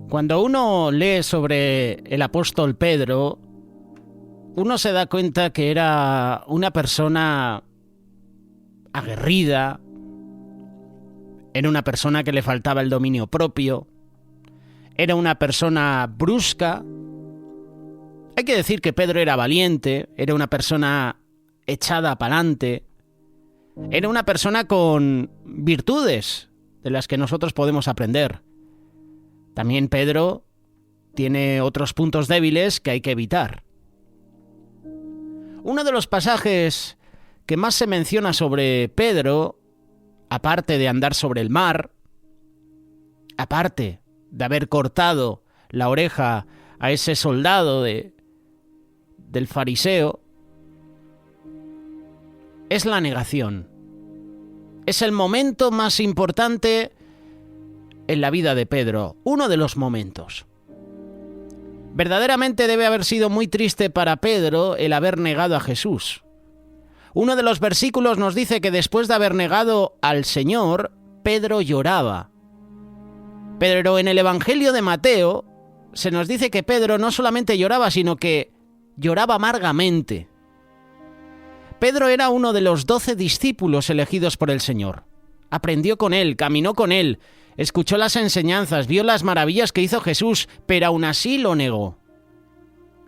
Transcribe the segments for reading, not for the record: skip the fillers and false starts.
Cuando uno lee sobre el apóstol Pedro, uno se da cuenta que era una persona aguerrida, era una persona que le faltaba el dominio propio, era una persona brusca. Hay que decir que Pedro era valiente, era una persona echada pa'lante, era una persona con virtudes de las que nosotros podemos aprender. También Pedro tiene otros puntos débiles que hay que evitar. Uno de los pasajes que más se menciona sobre Pedro, aparte de andar sobre el mar, aparte de haber cortado la oreja a ese soldado del fariseo, es la negación. Es el momento más importante en la vida de Pedro, uno de los momentos. Verdaderamente debe haber sido muy triste para Pedro el haber negado a Jesús. Uno de los versículos nos dice que después de haber negado al Señor, Pedro lloraba. Pero en el Evangelio de Mateo se nos dice que Pedro no solamente lloraba, sino que lloraba amargamente. Pedro era uno de los 12 discípulos elegidos por el Señor. Aprendió con él, caminó con él, escuchó las enseñanzas, vio las maravillas que hizo Jesús, pero aún así lo negó.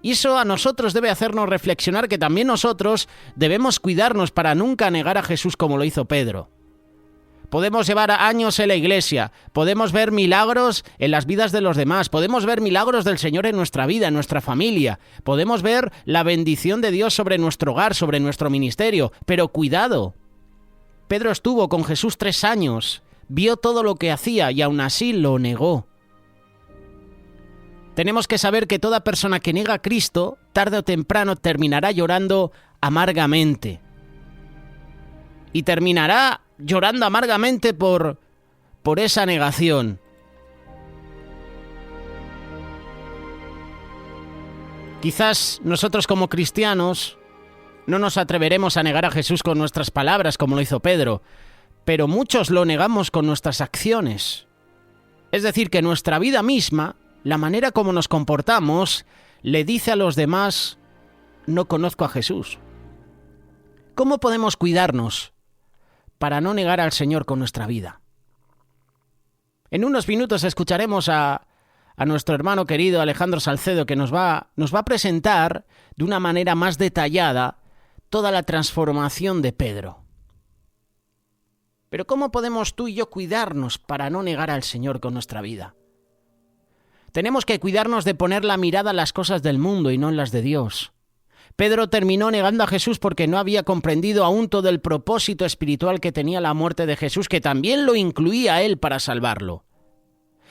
Y eso a nosotros debe hacernos reflexionar que también nosotros debemos cuidarnos para nunca negar a Jesús como lo hizo Pedro. Podemos llevar años en la iglesia, podemos ver milagros en las vidas de los demás, podemos ver milagros del Señor en nuestra vida, en nuestra familia, podemos ver la bendición de Dios sobre nuestro hogar, sobre nuestro ministerio, pero cuidado. Pedro estuvo con Jesús 3 años, vio todo lo que hacía y aún así lo negó. Tenemos que saber que toda persona que niega a Cristo, tarde o temprano terminará llorando amargamente. Y terminará llorando amargamente por esa negación. Quizás nosotros como cristianos no nos atreveremos a negar a Jesús con nuestras palabras como lo hizo Pedro, pero muchos lo negamos con nuestras acciones. Es decir, que nuestra vida misma, la manera como nos comportamos, le dice a los demás: no conozco a Jesús. ¿Cómo podemos cuidarnos para no negar al Señor con nuestra vida? En unos minutos escucharemos a nuestro hermano querido Alejandro Salcedo, que nos va a presentar de una manera más detallada toda la transformación de Pedro. Pero ¿cómo podemos tú y yo cuidarnos para no negar al Señor con nuestra vida? Tenemos que cuidarnos de poner la mirada en las cosas del mundo y no en las de Dios. Pedro terminó negando a Jesús porque no había comprendido aún todo el propósito espiritual que tenía la muerte de Jesús, que también lo incluía a él para salvarlo.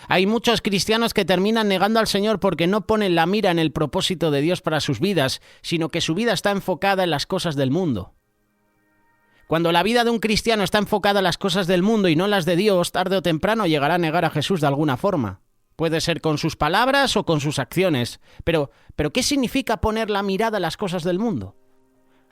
Hay muchos cristianos que terminan negando al Señor porque no ponen la mira en el propósito de Dios para sus vidas, sino que su vida está enfocada en las cosas del mundo. Cuando la vida de un cristiano está enfocada en las cosas del mundo y no en las de Dios, tarde o temprano llegará a negar a Jesús de alguna forma. Puede ser con sus palabras o con sus acciones. Pero ¿qué significa poner la mirada en las cosas del mundo?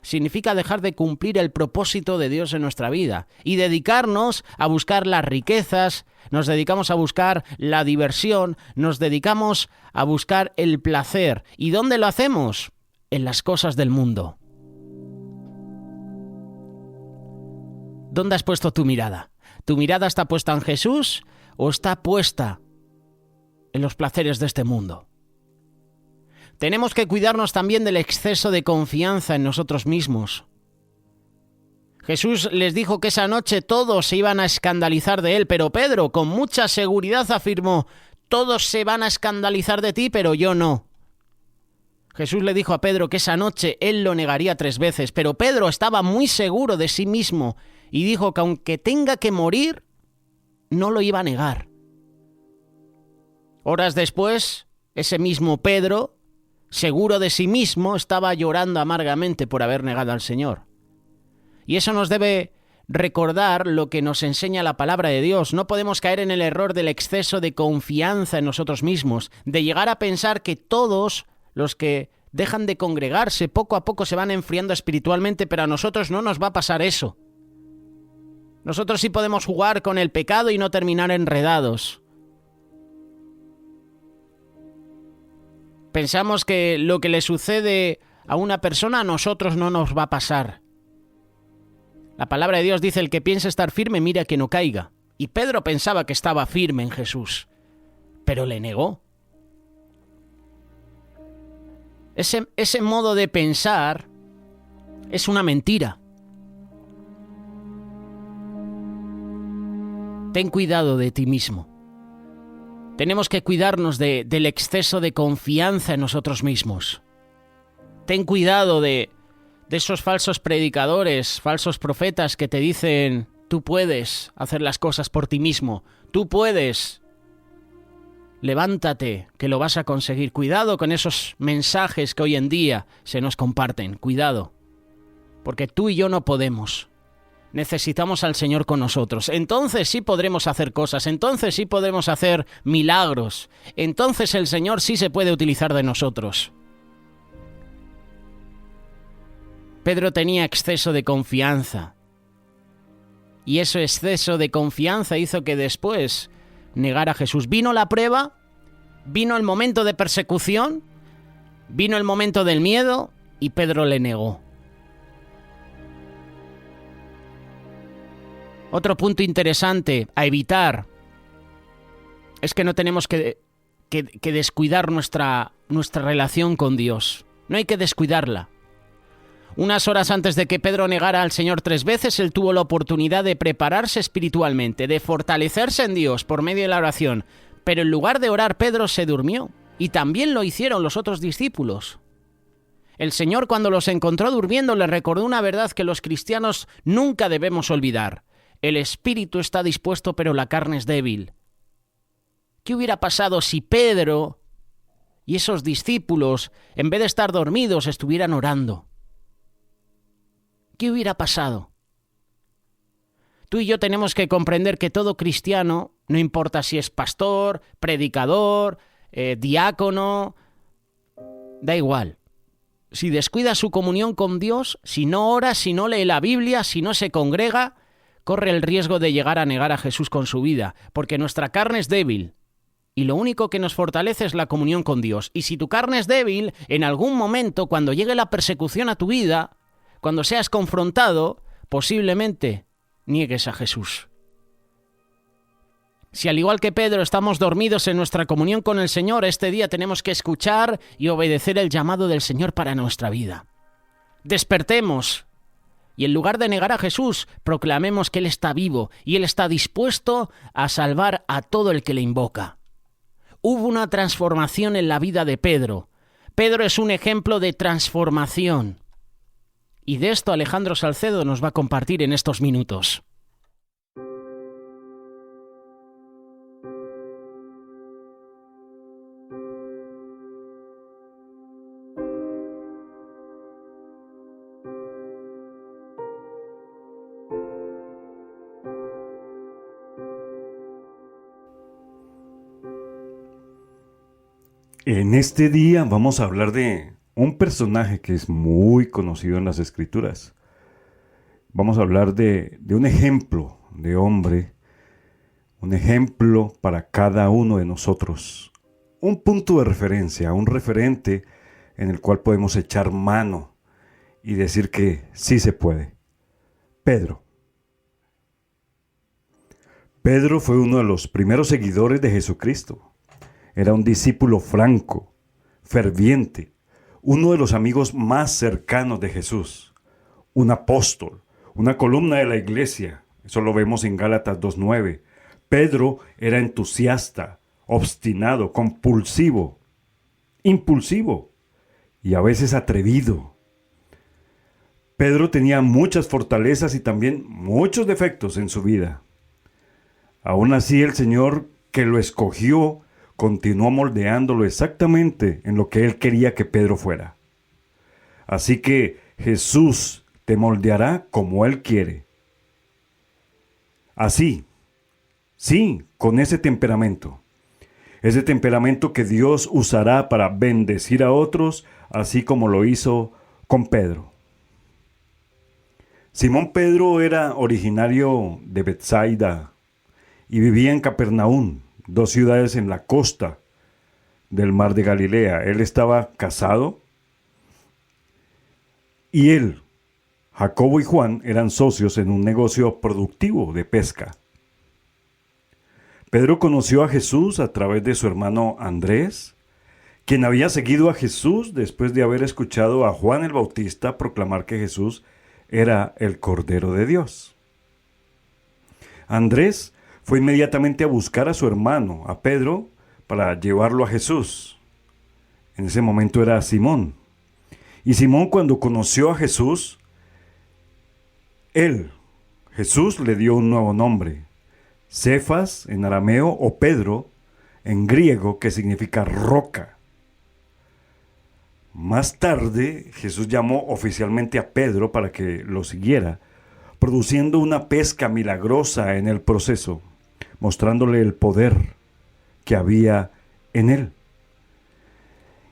Significa dejar de cumplir el propósito de Dios en nuestra vida y dedicarnos a buscar las riquezas, nos dedicamos a buscar la diversión, nos dedicamos a buscar el placer. ¿Y dónde lo hacemos? En las cosas del mundo. ¿Dónde has puesto tu mirada? ¿Tu mirada está puesta en Jesús o está puesta en los placeres de este mundo? Tenemos que cuidarnos también del exceso de confianza en nosotros mismos. Jesús les dijo que esa noche todos se iban a escandalizar de él, pero Pedro con mucha seguridad afirmó: todos se van a escandalizar de ti, pero yo no. Jesús le dijo a Pedro que esa noche él lo negaría 3 veces, pero Pedro estaba muy seguro de sí mismo y dijo que aunque tenga que morir, no lo iba a negar. Horas después, ese mismo Pedro, seguro de sí mismo, estaba llorando amargamente por haber negado al Señor. Y eso nos debe recordar lo que nos enseña la palabra de Dios. No podemos caer en el error del exceso de confianza en nosotros mismos, de llegar a pensar que todos los que dejan de congregarse poco a poco se van enfriando espiritualmente, pero a nosotros no nos va a pasar eso. Nosotros sí podemos jugar con el pecado y no terminar enredados. Pensamos que lo que le sucede a una persona a nosotros no nos va a pasar. La palabra de Dios dice: el que piense estar firme, mira que no caiga. Y Pedro pensaba que estaba firme en Jesús, pero le negó. Ese modo de pensar es una mentira. Ten cuidado de ti mismo. Tenemos que cuidarnos del exceso de confianza en nosotros mismos. Ten cuidado de esos falsos predicadores, falsos profetas que te dicen: tú puedes hacer las cosas por ti mismo, tú puedes. Levántate, que lo vas a conseguir. Cuidado con esos mensajes que hoy en día se nos comparten. Cuidado, porque tú y yo no podemos. Necesitamos al Señor con nosotros. Entonces sí podremos hacer cosas, entonces sí podremos hacer milagros. Entonces el Señor sí se puede utilizar de nosotros. Pedro tenía exceso de confianza. Y ese exceso de confianza hizo que después negara a Jesús. Vino la prueba, vino el momento de persecución, vino el momento del miedo y Pedro le negó. Otro punto interesante a evitar es que no tenemos que descuidar nuestra relación con Dios. No hay que descuidarla. Unas horas antes de que Pedro negara al Señor 3 veces, él tuvo la oportunidad de prepararse espiritualmente, de fortalecerse en Dios por medio de la oración. Pero en lugar de orar, Pedro se durmió. Y también lo hicieron los otros discípulos. El Señor, cuando los encontró durmiendo, les recordó una verdad que los cristianos nunca debemos olvidar. El espíritu está dispuesto, pero la carne es débil. ¿Qué hubiera pasado si Pedro y esos discípulos, en vez de estar dormidos, estuvieran orando? ¿Qué hubiera pasado? Tú y yo tenemos que comprender que todo cristiano, no importa si es pastor, predicador, diácono, da igual. Si descuida su comunión con Dios, si no ora, si no lee la Biblia, si no se congrega, corre el riesgo de llegar a negar a Jesús con su vida, porque nuestra carne es débil. Y lo único que nos fortalece es la comunión con Dios. Y si tu carne es débil, en algún momento, cuando llegue la persecución a tu vida, cuando seas confrontado, posiblemente niegues a Jesús. Si al igual que Pedro estamos dormidos en nuestra comunión con el Señor, este día tenemos que escuchar y obedecer el llamado del Señor para nuestra vida. Despertemos y en lugar de negar a Jesús, proclamemos que Él está vivo y Él está dispuesto a salvar a todo el que le invoca. Hubo una transformación en la vida de Pedro. Pedro es un ejemplo de transformación. Y de esto Alejandro Salcedo nos va a compartir en estos minutos. En este día vamos a hablar de un personaje que es muy conocido en las Escrituras. Vamos a hablar de un ejemplo de hombre, un ejemplo para cada uno de nosotros. Un punto de referencia, un referente en el cual podemos echar mano y decir que sí se puede. Pedro. Pedro fue uno de los primeros seguidores de Jesucristo. Era un discípulo franco, ferviente, uno de los amigos más cercanos de Jesús, un apóstol, una columna de la iglesia. Eso lo vemos en Gálatas 2:9. Pedro era entusiasta, obstinado, compulsivo, impulsivo y a veces atrevido. Pedro tenía muchas fortalezas y también muchos defectos en su vida. Aún así, el Señor que lo escogió continuó moldeándolo exactamente en lo que Él quería que Pedro fuera. Así que Jesús te moldeará como Él quiere. Así, sí, con ese temperamento que Dios usará para bendecir a otros, así como lo hizo con Pedro. Simón Pedro era originario de Betsaida y vivía en Capernaum, dos ciudades en la costa del mar de Galilea. Él estaba casado y él, Jacobo y Juan, eran socios en un negocio productivo de pesca. Pedro conoció a Jesús a través de su hermano Andrés, quien había seguido a Jesús después de haber escuchado a Juan el Bautista proclamar que Jesús era el Cordero de Dios. Andrés fue inmediatamente a buscar a su hermano, a Pedro, para llevarlo a Jesús. En ese momento era Simón. Y Simón, cuando conoció a Jesús, Jesús le dio un nuevo nombre, Cefas en arameo o Pedro en griego, que significa roca. Más tarde, Jesús llamó oficialmente a Pedro para que lo siguiera, produciendo una pesca milagrosa en el proceso, mostrándole el poder que había en él.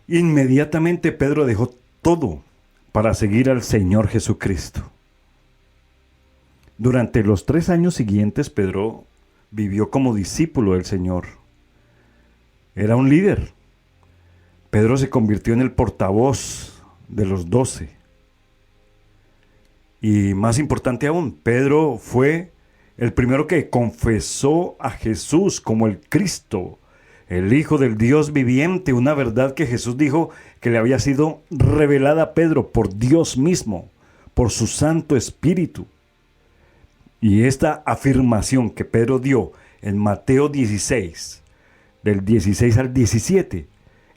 Inmediatamente Pedro dejó todo para seguir al Señor Jesucristo. Durante los 3 años siguientes, Pedro vivió como discípulo del Señor. Era un líder. Pedro se convirtió en el portavoz de los 12. Y más importante aún, Pedro fue el primero que confesó a Jesús como el Cristo, el Hijo del Dios viviente, una verdad que Jesús dijo que le había sido revelada a Pedro por Dios mismo, por su Santo Espíritu. Y esta afirmación que Pedro dio en Mateo 16, del 16 al 17,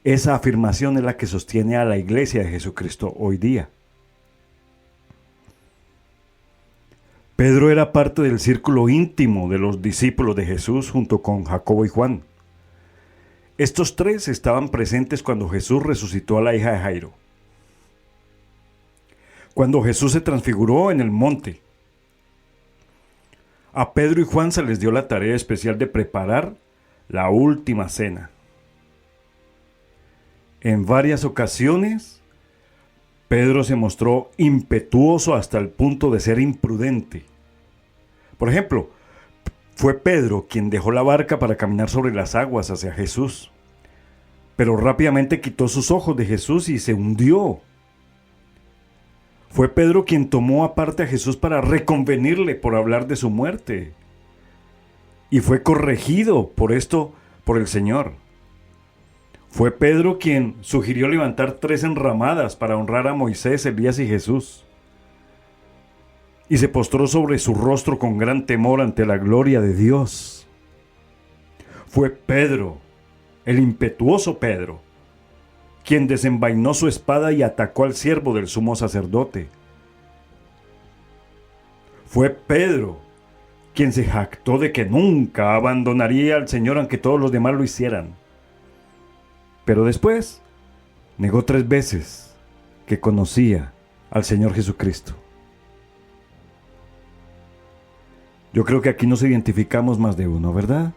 esa afirmación es la que sostiene a la iglesia de Jesucristo hoy día. Pedro era parte del círculo íntimo de los discípulos de Jesús junto con Jacobo y Juan. Estos 3 estaban presentes cuando Jesús resucitó a la hija de Jairo. Cuando Jesús se transfiguró en el monte, a Pedro y Juan se les dio la tarea especial de preparar la última cena. En varias ocasiones, Pedro se mostró impetuoso hasta el punto de ser imprudente. Por ejemplo, fue Pedro quien dejó la barca para caminar sobre las aguas hacia Jesús, pero rápidamente quitó sus ojos de Jesús y se hundió. Fue Pedro quien tomó aparte a Jesús para reconvenirle por hablar de su muerte, y fue corregido por esto por el Señor. Fue Pedro quien sugirió levantar 3 enramadas para honrar a Moisés, Elías y Jesús. Y se postró sobre su rostro con gran temor ante la gloria de Dios. Fue Pedro, el impetuoso Pedro, quien desenvainó su espada y atacó al siervo del sumo sacerdote. Fue Pedro quien se jactó de que nunca abandonaría al Señor aunque todos los demás lo hicieran. Pero después negó 3 veces que conocía al Señor Jesucristo. Yo creo que aquí nos identificamos más de uno, ¿verdad?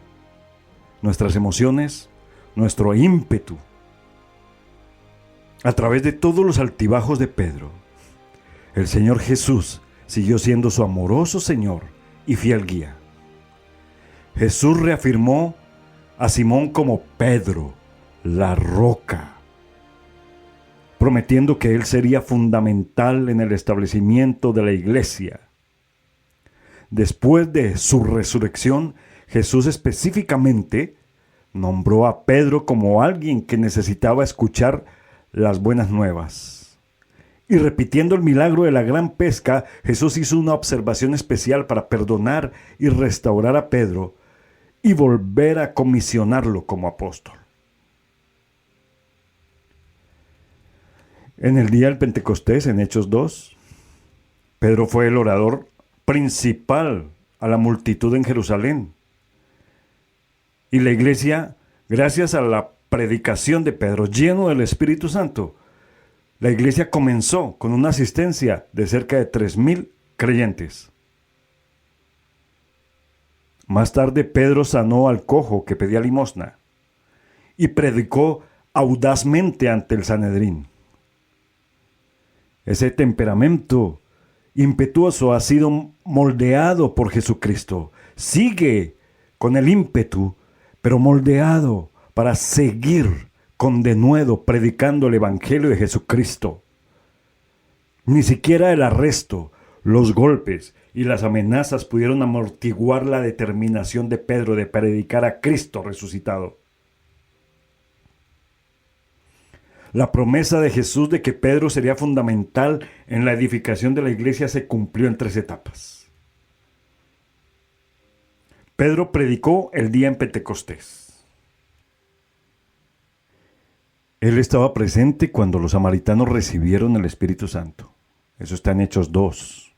Nuestras emociones, nuestro ímpetu. A través de todos los altibajos de Pedro, el Señor Jesús siguió siendo su amoroso Señor y fiel guía. Jesús reafirmó a Simón como Pedro, la roca, prometiendo que él sería fundamental en el establecimiento de la iglesia. Después de su resurrección, Jesús específicamente nombró a Pedro como alguien que necesitaba escuchar las buenas nuevas. Y repitiendo el milagro de la gran pesca, Jesús hizo una observación especial para perdonar y restaurar a Pedro y volver a comisionarlo como apóstol. En el día del Pentecostés, en Hechos 2, Pedro fue el orador principal a la multitud en Jerusalén. Y la iglesia, gracias a la predicación de Pedro, lleno del Espíritu Santo, la iglesia comenzó con una asistencia de cerca de 3,000 creyentes. Más tarde, Pedro sanó al cojo que pedía limosna y predicó audazmente ante el Sanedrín. Ese temperamento impetuoso ha sido moldeado por Jesucristo. Sigue con el ímpetu, pero moldeado para seguir con denuedo predicando el Evangelio de Jesucristo. Ni siquiera el arresto, los golpes y las amenazas pudieron amortiguar la determinación de Pedro de predicar a Cristo resucitado. La promesa de Jesús de que Pedro sería fundamental en la edificación de la iglesia se cumplió en 3 etapas. Pedro predicó el día en Pentecostés. Él estaba presente cuando los samaritanos recibieron el Espíritu Santo. Eso está en Hechos 2.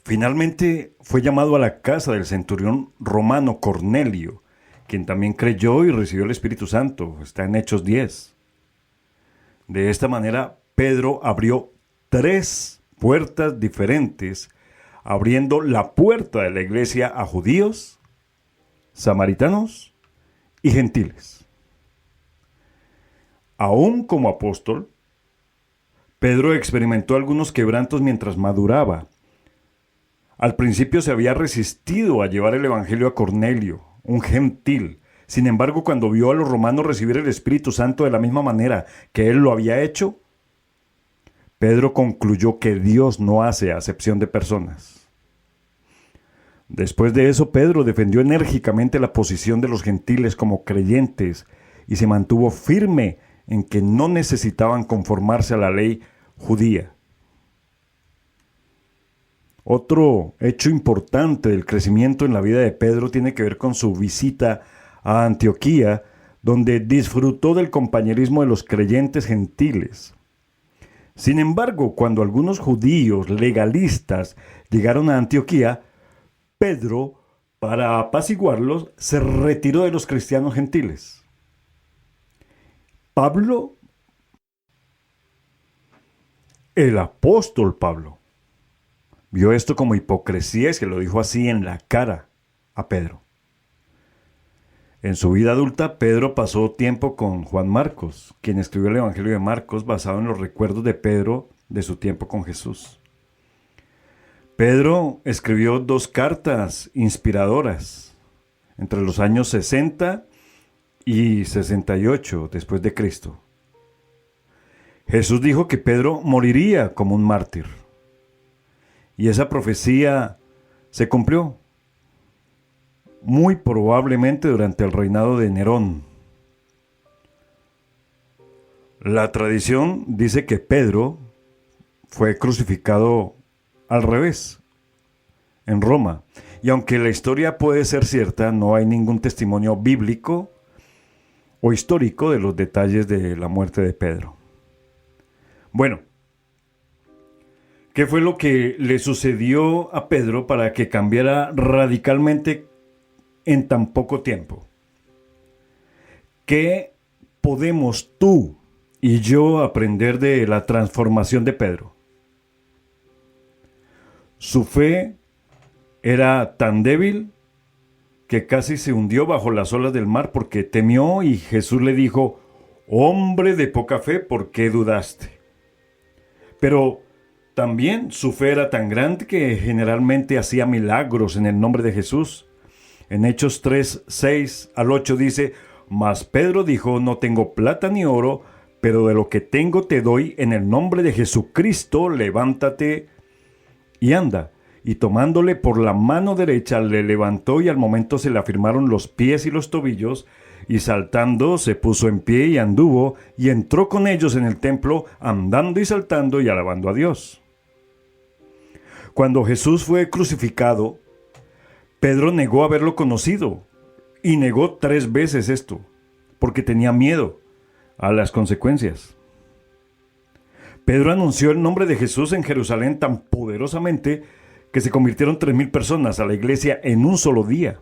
Finalmente fue llamado a la casa del centurión romano Cornelio, quien también creyó y recibió el Espíritu Santo. Está en Hechos 10. De esta manera, Pedro abrió 3 puertas diferentes, abriendo la puerta de la iglesia a judíos, samaritanos y gentiles. Aún como apóstol, Pedro experimentó algunos quebrantos mientras maduraba. Al principio se había resistido a llevar el evangelio a Cornelio, un gentil. Sin embargo, cuando vio a los romanos recibir el Espíritu Santo de la misma manera que él lo había hecho, Pedro concluyó que Dios no hace acepción de personas. Después de eso, Pedro defendió enérgicamente la posición de los gentiles como creyentes y se mantuvo firme en que no necesitaban conformarse a la ley judía. Otro hecho importante del crecimiento en la vida de Pedro tiene que ver con su visita a Antioquía, donde disfrutó del compañerismo de los creyentes gentiles. Sin embargo, cuando algunos judíos legalistas llegaron a Antioquía, Pedro, para apaciguarlos, se retiró de los cristianos gentiles. Pablo, el apóstol Pablo, vio esto como hipocresía y se lo dijo así en la cara a Pedro. En su vida adulta, Pedro pasó tiempo con Juan Marcos, quien escribió el Evangelio de Marcos basado en los recuerdos de Pedro de su tiempo con Jesús. Pedro escribió 2 cartas inspiradoras entre los años 60 y 68 después de Cristo. Jesús dijo que Pedro moriría como un mártir. Y esa profecía se cumplió. Muy probablemente durante el reinado de Nerón. La tradición dice que Pedro fue crucificado al revés, en Roma. Y aunque la historia puede ser cierta, no hay ningún testimonio bíblico o histórico de los detalles de la muerte de Pedro. Bueno, ¿qué fue lo que le sucedió a Pedro para que cambiara radicalmente en tan poco tiempo? ¿Qué podemos tú y yo aprender de la transformación de Pedro? Su fe era tan débil que casi se hundió bajo las olas del mar porque temió y Jesús le dijo: hombre de poca fe, ¿por qué dudaste? Pero también su fe era tan grande que generalmente hacía milagros en el nombre de Jesús. En Hechos 3, 6 al 8 dice: mas Pedro dijo: no tengo plata ni oro, pero de lo que tengo te doy, en el nombre de Jesucristo, levántate y anda. Y tomándole por la mano derecha le levantó y al momento se le afirmaron los pies y los tobillos, y saltando se puso en pie y anduvo, y entró con ellos en el templo, andando y saltando y alabando a Dios. Cuando Jesús fue crucificado, Pedro negó haberlo conocido, y negó 3 veces esto, porque tenía miedo a las consecuencias. Pedro anunció el nombre de Jesús en Jerusalén tan poderosamente que se convirtieron 3,000 personas a la iglesia en un solo día.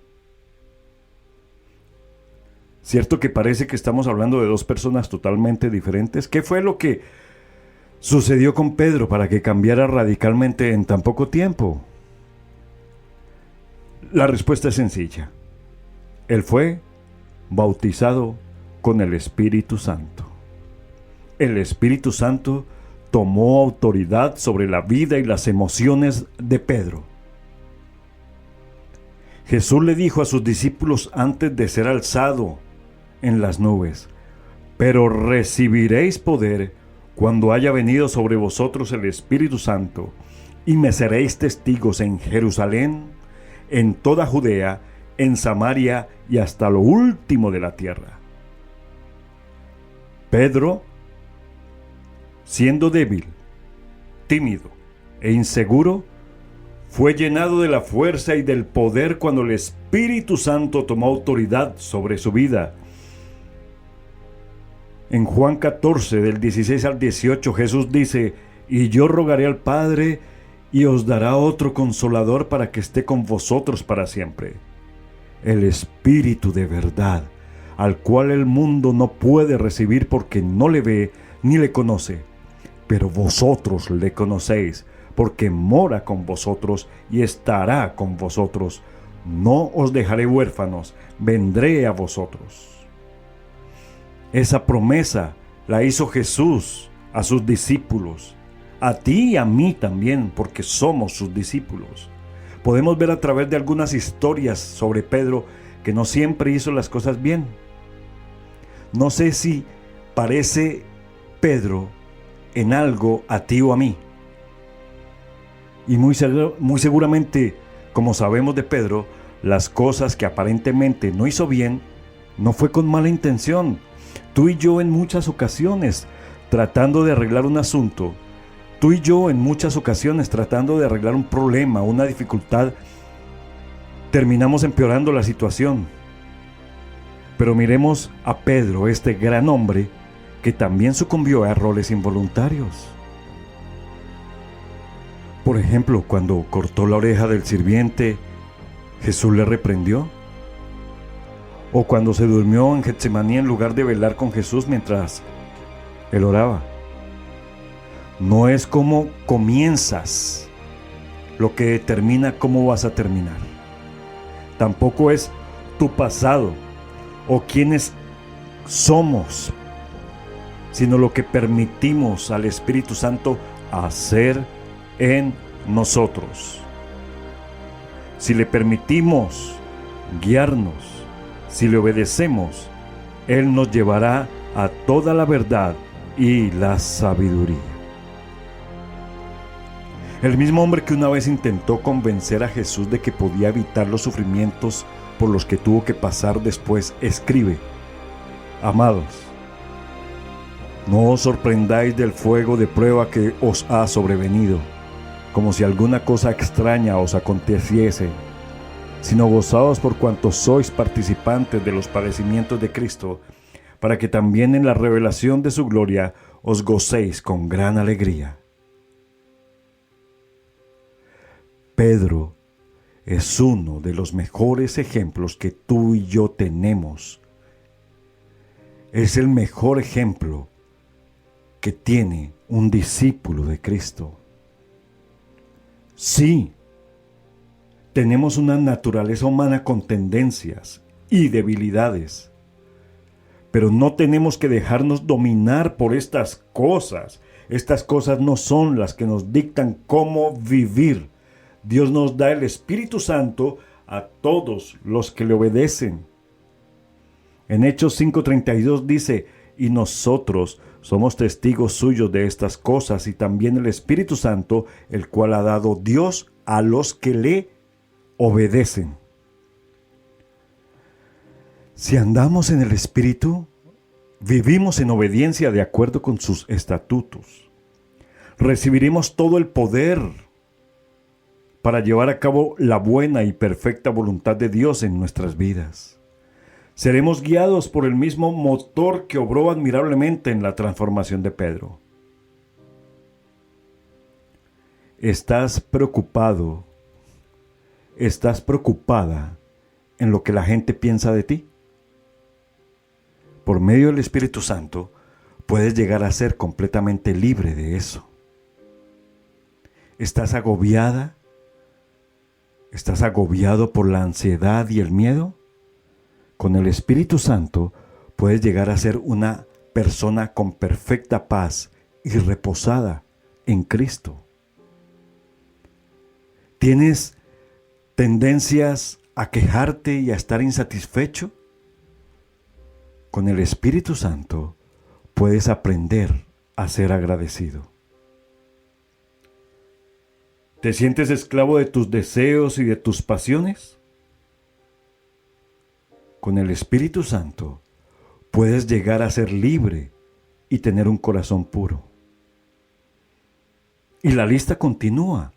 ¿Cierto que parece que estamos hablando de 2 personas totalmente diferentes? ¿Qué fue lo que sucedió con Pedro para que cambiara radicalmente en tan poco tiempo? La respuesta es sencilla. Él fue bautizado con el Espíritu Santo. El Espíritu Santo tomó autoridad sobre la vida y las emociones de Pedro. Jesús le dijo a sus discípulos antes de ser alzado en las nubes: pero recibiréis poder cuando haya venido sobre vosotros el Espíritu Santo, y me seréis testigos en Jerusalén, en toda Judea, en Samaria y hasta lo último de la tierra. Pedro, siendo débil, tímido e inseguro, fue llenado de la fuerza y del poder cuando el Espíritu Santo tomó autoridad sobre su vida. En Juan 14, del 16 al 18, Jesús dice: y yo rogaré al Padre, y os dará otro Consolador para que esté con vosotros para siempre, el Espíritu de verdad, al cual el mundo no puede recibir porque no le ve ni le conoce, pero vosotros le conocéis, porque mora con vosotros y estará con vosotros. No os dejaré huérfanos, vendré a vosotros. Esa promesa la hizo Jesús a sus discípulos, a ti y a mí también, porque somos sus discípulos. Podemos ver a través de algunas historias sobre Pedro que no siempre hizo las cosas bien. No sé si parece Pedro en algo a ti o a mí. Y muy seguramente, como sabemos de Pedro, las cosas que aparentemente no hizo bien, no fue con mala intención. Tú y yo en muchas ocasiones, tratando de arreglar un asunto, tú y yo en muchas ocasiones tratando de arreglar un problema, una dificultad, terminamos empeorando la situación. Pero miremos a Pedro, este gran hombre, que también sucumbió a errores involuntarios. Por ejemplo, cuando cortó la oreja del sirviente, Jesús le reprendió. O cuando se durmió en Getsemaní en lugar de velar con Jesús mientras él oraba. No es cómo comienzas lo que determina cómo vas a terminar. Tampoco es tu pasado o quiénes somos, sino lo que permitimos al Espíritu Santo hacer en nosotros. Si le permitimos guiarnos, si le obedecemos, Él nos llevará a toda la verdad y la sabiduría. El mismo hombre que una vez intentó convencer a Jesús de que podía evitar los sufrimientos por los que tuvo que pasar después, escribe: amados, no os sorprendáis del fuego de prueba que os ha sobrevenido, como si alguna cosa extraña os aconteciese, sino gozaos por cuanto sois participantes de los padecimientos de Cristo, para que también en la revelación de su gloria os gocéis con gran alegría. Pedro es uno de los mejores ejemplos que tú y yo tenemos. Es el mejor ejemplo que tiene un discípulo de Cristo. Sí, tenemos una naturaleza humana con tendencias y debilidades, pero no tenemos que dejarnos dominar por estas cosas. Estas cosas no son las que nos dictan cómo vivir. Dios nos da el Espíritu Santo a todos los que le obedecen. En Hechos 5:32 dice: y nosotros somos testigos suyos de estas cosas, y también el Espíritu Santo, el cual ha dado Dios a los que le obedecen. Si andamos en el Espíritu, vivimos en obediencia de acuerdo con sus estatutos. Recibiremos todo el poder para llevar a cabo la buena y perfecta voluntad de Dios en nuestras vidas. Seremos guiados por el mismo motor que obró admirablemente en la transformación de Pedro. ¿Estás preocupado? ¿Estás preocupada en lo que la gente piensa de ti? Por medio del Espíritu Santo puedes llegar a ser completamente libre de eso. ¿Estás agobiada? ¿Estás agobiado por la ansiedad y el miedo? Con el Espíritu Santo puedes llegar a ser una persona con perfecta paz y reposada en Cristo. ¿Tienes tendencias a quejarte y a estar insatisfecho? Con el Espíritu Santo puedes aprender a ser agradecido. ¿Te sientes esclavo de tus deseos y de tus pasiones? Con el Espíritu Santo puedes llegar a ser libre y tener un corazón puro. Y la lista continúa.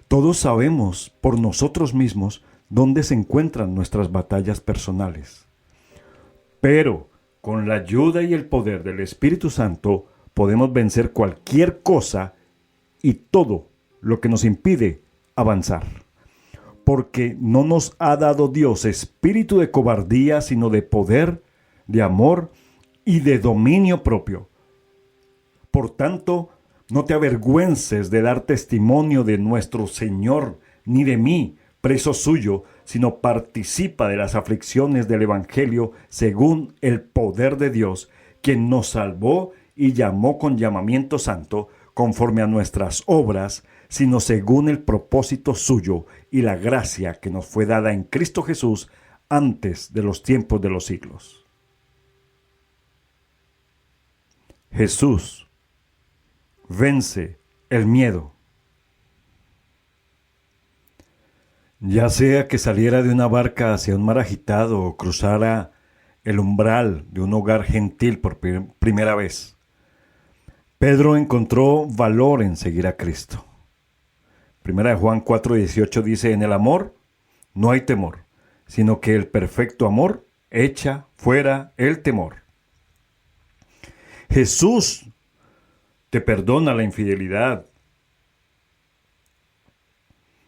Todos sabemos por nosotros mismos dónde se encuentran nuestras batallas personales. Pero con la ayuda y el poder del Espíritu Santo podemos vencer cualquier cosa y todo lo que nos impide avanzar. Porque no nos ha dado Dios espíritu de cobardía, sino de poder, de amor y de dominio propio. Por tanto, no te avergüences de dar testimonio de nuestro Señor, ni de mí, preso suyo, sino participa de las aflicciones del Evangelio según el poder de Dios, quien nos salvó y llamó con llamamiento santo, conforme a nuestras obras, sino según el propósito suyo y la gracia que nos fue dada en Cristo Jesús antes de los tiempos de los siglos. Jesús vence el miedo. Ya sea que saliera de una barca hacia un mar agitado o cruzara el umbral de un hogar gentil por primera vez, Pedro encontró valor en seguir a Cristo. Primera de Juan 4:18 dice: en el amor no hay temor, sino que el perfecto amor echa fuera el temor. Jesús te perdona la infidelidad.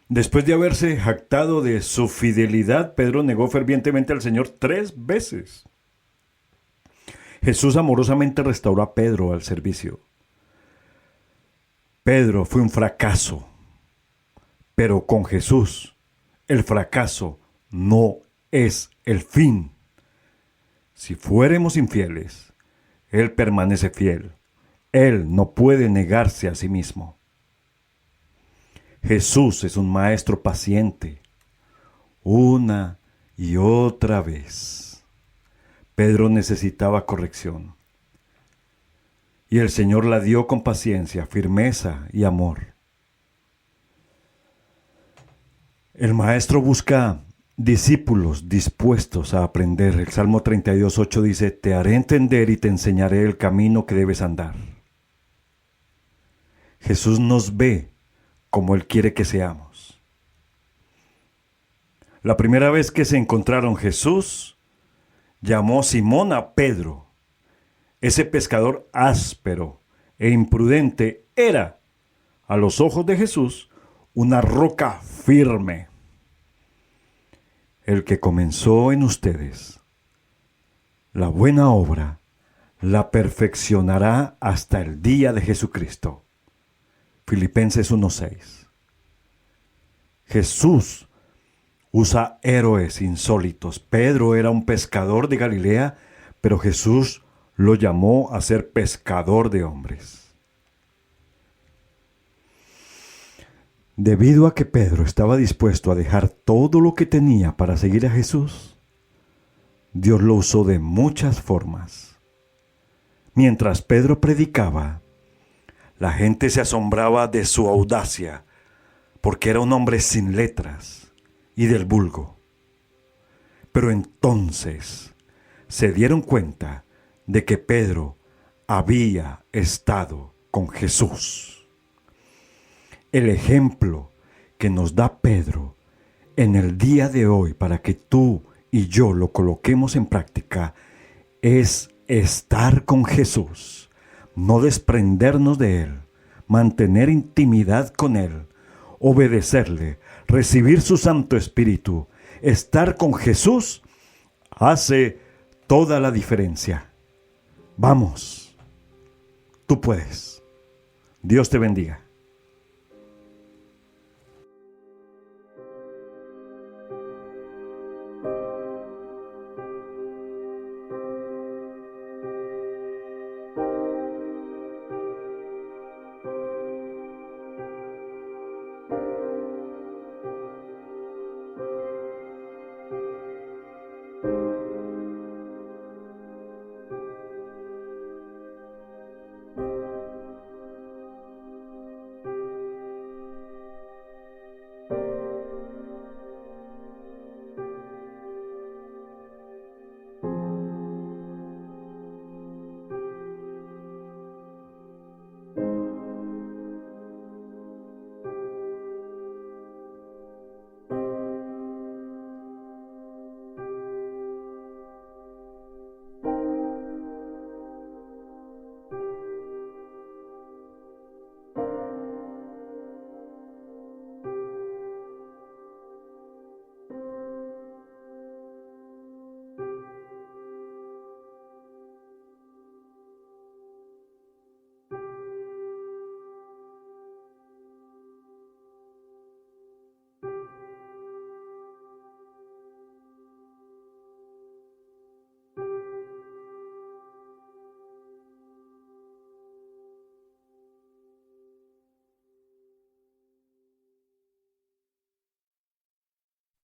Después de haberse jactado de su fidelidad, Pedro negó fervientemente al Señor 3 veces. Jesús amorosamente restauró a Pedro al servicio. Pedro fue un fracaso, pero con Jesús el fracaso no es el fin. Si fuéramos infieles, Él permanece fiel. Él no puede negarse a sí mismo. Jesús es un maestro paciente. Una y otra vez, Pedro necesitaba corrección. Y el Señor la dio con paciencia, firmeza y amor. El maestro busca discípulos dispuestos a aprender. El Salmo 32:8 dice: te haré entender y te enseñaré el camino que debes andar. Jesús nos ve como Él quiere que seamos. La primera vez que se encontraron, Jesús llamó Simón a Pedro. Ese pescador áspero e imprudente era, a los ojos de Jesús, una roca firme. El que comenzó en ustedes la buena obra, la perfeccionará hasta el día de Jesucristo. Filipenses 1:6. Jesús usa héroes insólitos. Pedro era un pescador de Galilea, pero Jesús lo llamó a ser pescador de hombres. Debido a que Pedro estaba dispuesto a dejar todo lo que tenía para seguir a Jesús, Dios lo usó de muchas formas. Mientras Pedro predicaba, la gente se asombraba de su audacia, porque era un hombre sin letras y del vulgo. Pero entonces se dieron cuenta de que Pedro había estado con Jesús. El ejemplo que nos da Pedro en el día de hoy para que tú y yo lo coloquemos en práctica es estar con Jesús, no desprendernos de Él, mantener intimidad con Él, obedecerle, recibir su Santo Espíritu. Estar con Jesús hace toda la diferencia. Vamos, tú puedes. Dios te bendiga.